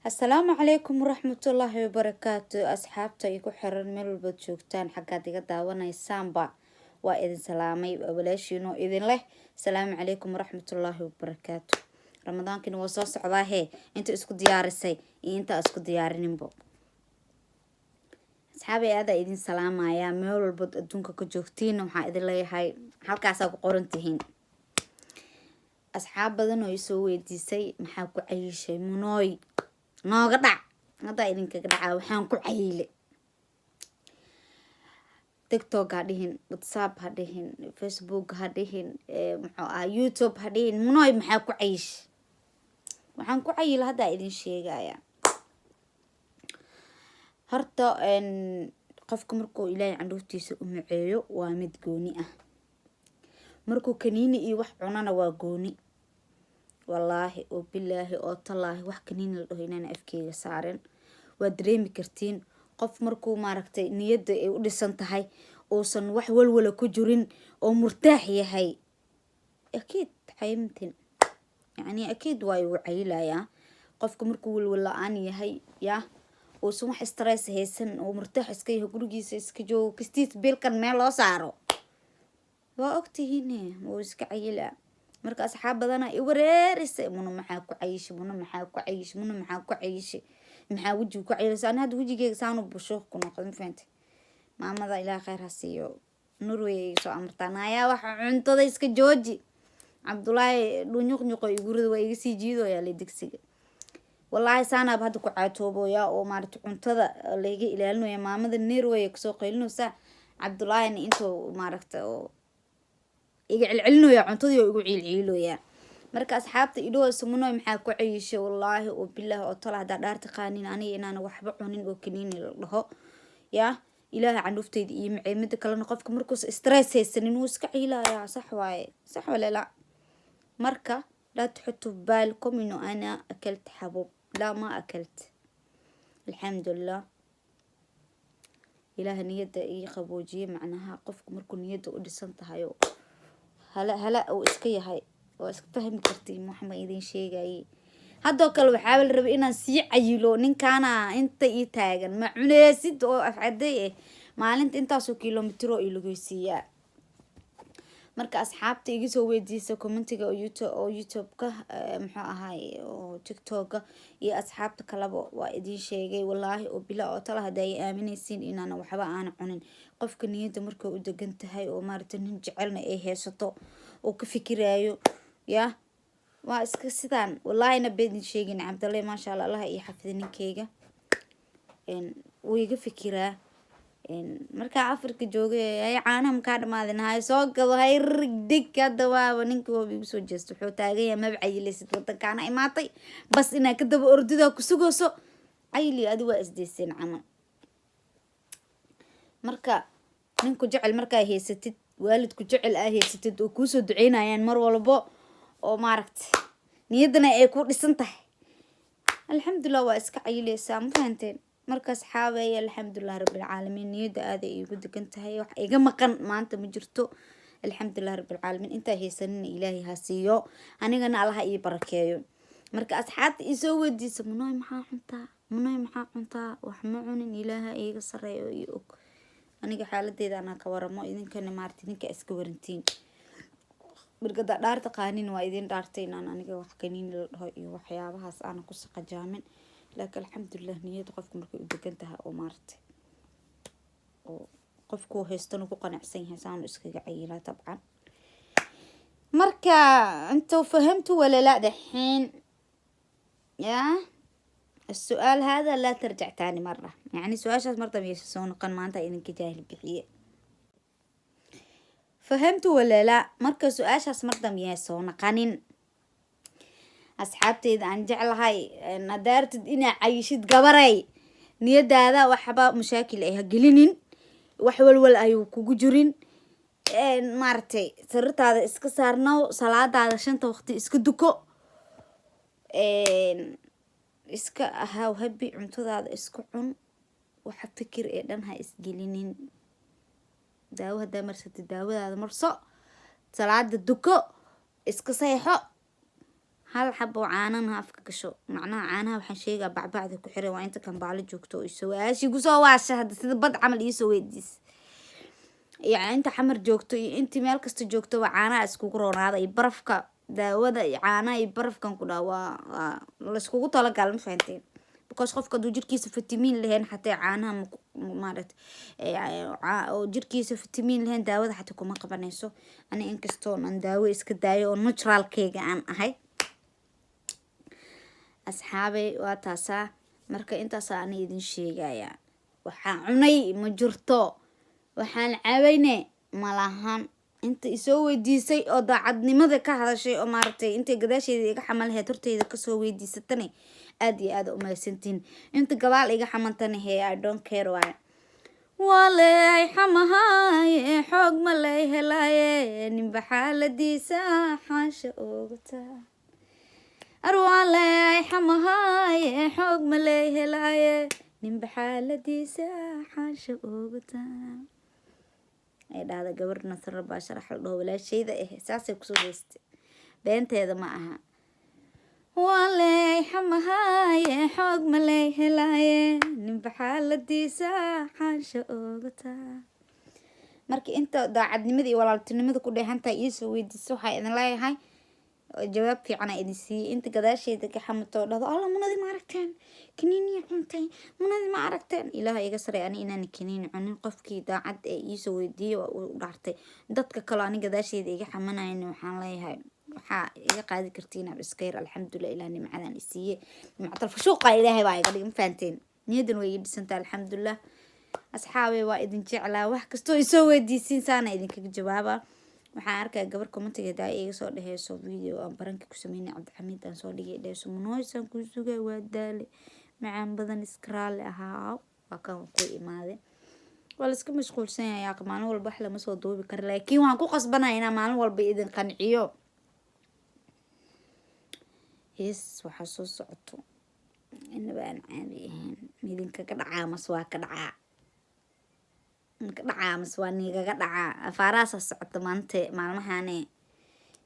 السلام عليكم ورحمة الله وبركاته أصحابتا يكو حرر ميل بتشوكتان حقا ديغا داوانا سامبا وإذن سلامي وبلاشينو إذن له السلام عليكم ورحمة الله وبركاته رمضان كنو وصوص عضاهي انتو اسكو ديارسي انتا اسكو ديارنينبو أصحابي هذا إذن سلام يا ميل بد أدونك كجوكتين وحا إذن لي هاي حالكا ساقو قرنتهين أصحاب بدنو يسوي ديسي محاكو عيشي منوي nooga dhac hadda idinkaga dhacaa waxaan ku cayile TikTok ha dhihin WhatsApp ha dhihin Facebook ha dhihin YouTube ha dhihin munoy maxaa ku cayish waxaan ku cayile hadda idin sheegaya horta qofka markuu ilaahay candhuuftiisa u maceeyo waa mid gooni ah markuu kaniini iyo wax cunana waa gooni والله وبالله او تالله wax kaniin la dhaho inaan afkeyga saaren waa dareemi kartiin qof markuu maaragtay niyada ay u dhisan tahay oo san wax walwala ku jirin oo murtaax yahay akid xaymtin yani akid way u caylaya qofka markuu walwala aan yahay ya oo san wax stress haysan oo murtaax iska yahay gurigiisa iska joogo kastiis bilkan meel loo saaro waa ogtihiin oo iska cayila marka asxaab badana i wareerisay muna maxaa ku cayish maxaa wajiga ku cayilay aan had wajigeyga saanu busho ku noqon faanta maamada ilaa khayr ha siiyo Norway soo amartanaya wax cuntada iska jooji Cabdullaahi dhunyuqnyuqo igurida waa iga sii jiidooya la digsiga wallahi saana hada ku caatooboya oo maarta cuntada leega ilaalinayo maamada Norway kasoo qaylinaysa Cabdullaahi intuu maaragta oo iga cilcilinoya cuntadii oo igu cilciiloya marka asxaabta idoo sumunoy maxaa ku cayishay wallahi oo billaah oo tala hada dhaarta qaanin aniga inaan waxba cunin oo kaniini la dhaho ya ilaahay candhufteyda iyo maceemada kalena qofka markuu stress haysanin uu iska ciilaya sax waaye sax wala la marka la تحطوا بالكم انه انا اكلت حبوب لا ما اكلت الحمد لله ilaahay niyada ii qaboojiye macnaha qofka markuu niyada u dhisan tahay هلا او iska yahay oo iska fahmi kartiin maxma idin sheegay hadoo kale waxa la rabay inaan sii cayilo ninkaana inta ii taagan ma cuneysid oo afcaday maalinta intaas oo kiiloomitir oo ilugeysiya marka asxaabta iga soo weydiisay commentiga oo YouTube ka muxuu ahaay oo TikTok iyo asxaabta kalaba waa idin sheegay wallahi oo bila oo tala haday aaminaysiin inaan waxba aan cunin qofka niyada markuu u degan tahay oo maaragtay nin jecelna ay haysato oo ka fikiraayo ya waa iska sidaan wallahi na been sheegin Cabdullaahi ma sha Allah iyo xafid ninkeyga uu iga fikiraa marka Afrika joogay ay caanam ka dhamaadin hay soo gado hay rigdig hada waa ninka oo igu soo jeesto wuxuu taagay mabcayilaysid wadankaana imaatay bas inaa ka daba ordida ku sugooso ayli adi waa isdeeseen camal marka ninku jecel markaa haysatid waalidku jecel haysatid oo ku soo duceynayaan mar walbo oo maaragtay niyadana ay ku dhisan tahay alxamdulillah waa iska cayilaysaa ma fahanteen markaas xaabay alxamdulillah rabbil caalamiin niyada aad ay ugu degan tahay wax iga maqan maanta ma jirto alxamdulillah rabbil caalamiin inta haysanin ilaahay ha siiyo anigana Allah ii barakeeyo marka asxaabta i soo weydiisay munoy maxaa cuntaa wax ma cunin ilaahay iga sareeyo iyo og aniga xaaladeeda ana ka waramo idinkana maartay ninka iska warantiin birgada dhaarta qaanin waa idin dhaartay inaan aniga wax kaniin la dhaho iyo waxyaabahaas aan ku saqajaamin laakiin alxamdulillah niyada qofku markay u degan tahay oo maartay oo qofku haystana ku qanacsan yahay saan iskaga cayilaa tabcan marka انتوا فهمتوا ولا لا دحين يا السؤال هذا لا ترجع تاني مرة يعني سؤال مرة بيسون قن ما انت إذنك جاهل بحية فهمتوا ولا لا مركز سؤال مرة بيسون قنين أصحابتي إذا عن جعل هاي ندارت إني عايشت قبري نيدا هذا وحبا مشاكل إيها قلنين وحول ولا أيو كوجرين مارتي سرت هذا إسك صارنا صلاة هذا شنطة وقتي إسك دكو إسك هاو هبي عمتو هذا إسك عن وحفكر إيدانها إسقلنين داو هذا مرسة داو هذا مرسة صلاة الدكو إسك صيحو hal xabo caanana afka gasho macnaha caanaha waxaan sheegaa bacbacda ku xiran waa inta kambaalo joogto oo isoo kusoo waasha hadda sida bad camal iisoo weydiis يعني انت حمر جوجتو انت مeel kasta joogto waa caanaha iskugu roonaaday barafka daawada caanaha iyo barafkan ku dhawa la iskugu tala gal ma fahanteen because qofka duu jirkiisa fitamiin lehen xataa caanaha maarat oo jirkiisa fitamiin lehen daawada xataa kuma qabanayso ani inkastoo aan daawo iska daayo oo natural keega aan ahay asxaabay waa taasa marka intaas aan idin sheegaya waxaan cunay ma jirto waxaan caawayne malahan inta isoo weydiisay oo daacadnimada ka hadashay oo maartay inta gadaasheeda iga xamal lahayd horteyda ka soo weydiisatane aad iyo aad u mahadsantiin inta gabaal iga xamantane I don't care wale ay xamahay xoog ma lay helaaye ninba xaaladiisa xaasha ogta arwale ay xamahay xoog ma lay helaaye ninba xaaladiisa xaasha ogta ay dhahda gabar nasr baa sharax loo walaashayda saasay ku soo heystay beenteeda ma aha wale xamahay xoog ma lay helaaye ninba xaaladiisa xaasha ogta markii inta daacadnimada iyo walaaltinimada ku dheehantahay ii soo weydiiso waxay idin leeyahay jawaab fiican ay idin siiyay inta gadaasheeda ka xamato dhado alla munadi ma aragteen kiniini cuntay munadi ma aragteen ilaahay iga saray ani inaan kiniini cunin qofkii daacad ee ii soo weydiiyay waa u dhaartay dadka kale ani gadaasheeda iga xamanayna waxaan leeyahay waxa iga qaadi kartiin iskayr alxamdulillah ilaahay nimcadan isiiyay nimcada fashuuqa ilaahay baa iga dhigin faanteen niyadan way idinsantaa alxamdulillah asxaabay waa idin jeclaa wax kasto isoo weydiisin saana idinkaga jawaaba waxaan arkay gabar commentigeeda ay iga soo dhahayso video aan baranka ku sameynay Cabdixamiid aan soo dhigay dhayso munooysan ku sugay waa daale macaan badan iskaraal ahaa waa kan ku imaade wala iska mashquulsan yahay maalin walba wax lama soo duubi karo laakiin waan ku qasbanahay inaan maalin walba idin qanciyo waxa soo socoto inaba aan caadi ahayn midinka ka dhacaa mas waa ka dhacaa mas waa nigaga dhacaa afaaraasa socota maanta maalmahane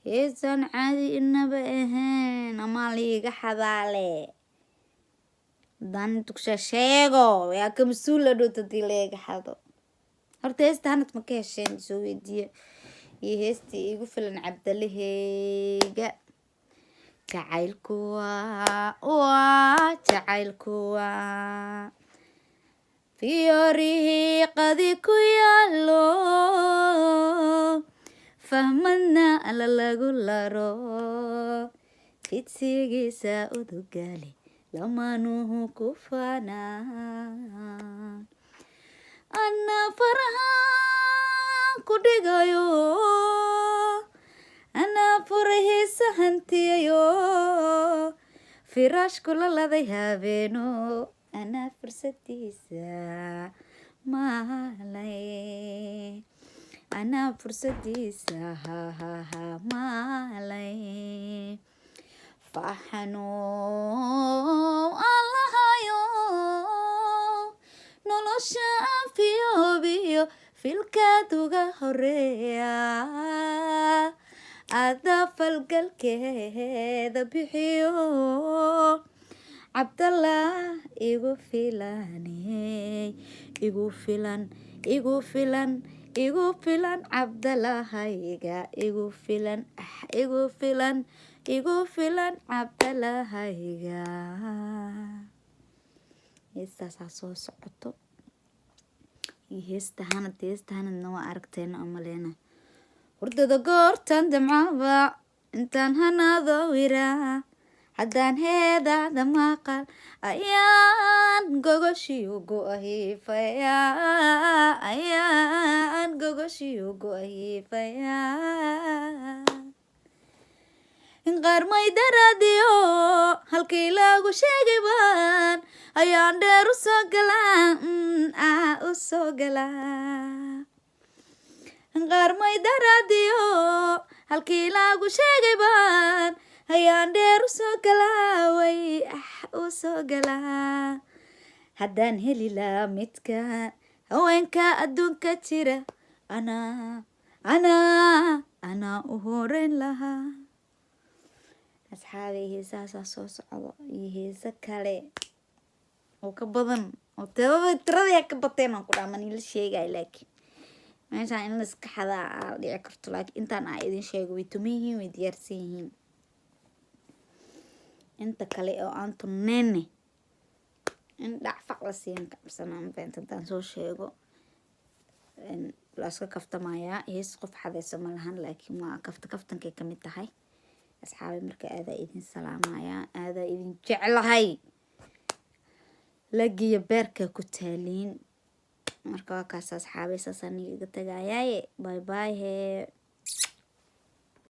heesan caadi inaba ahayn ama liiga xadaale dan tuksha sheego yaa ka masuul la dhowta dii leega xado horta heesta hanad ma ka hesheen soo weydiiye iyo heestii igu filan cabdalaheyga jacaylku waa fiorihi qadi ku yaalo fahmadna ala lagu laro fidsigiisa udugaale lamanuhu ku faanaan ana farhaan ku dhigayo ana furahiisa hantiyayo firaash kula laday habeeno ana fursadiisa maalay ana fursadiisa maalay faxano allahayo nolosha fiyobiyo filkaduga horeeya ada falgalkeeda bixiyo Abdallah igu filan Abdallahayga igu filan Abdallahayga heestaas soo socoto heestahanadna waa aragteen amaleena hurdada goortan damcaba intaan hanaado wiraa haddaan heedaada maqal ayaan gogoshiyo go-ahifaya qarmay daradiyo halkii lagu sheegay baan ayaan dheer u soo galaa qarmay daradiyo halkii lagu sheegay baan ayaan dheer u soo galaa haddaan heli lahaa midkaan haweenka adduunka jira anaa u horeyn lahaa asxaabay heesahaasa soo socdo iyo heesa kale oo ka badan oo tiradii ka bateen aan ku dhaaman ila sheegay laakiin meeshaan in la iska xadaa aa dhici karto laakiin intaan aa idin sheego way tuman yihiin way diyaarsan yihiin inta kale oo aan tunneenne in dhacfac la siiyan kabsanaan beenta haddaan soo sheego la iska kaftamayaa hees qof xadayso ma lahan laakiin waa kaftankay ka mid tahay asxaabay marka aadaa idin salaamayaa aadaa idin jeclahay lagiya beerka ku taaliin marka waa kaas asxaabay saasaan iga tagayaaye bye bye hee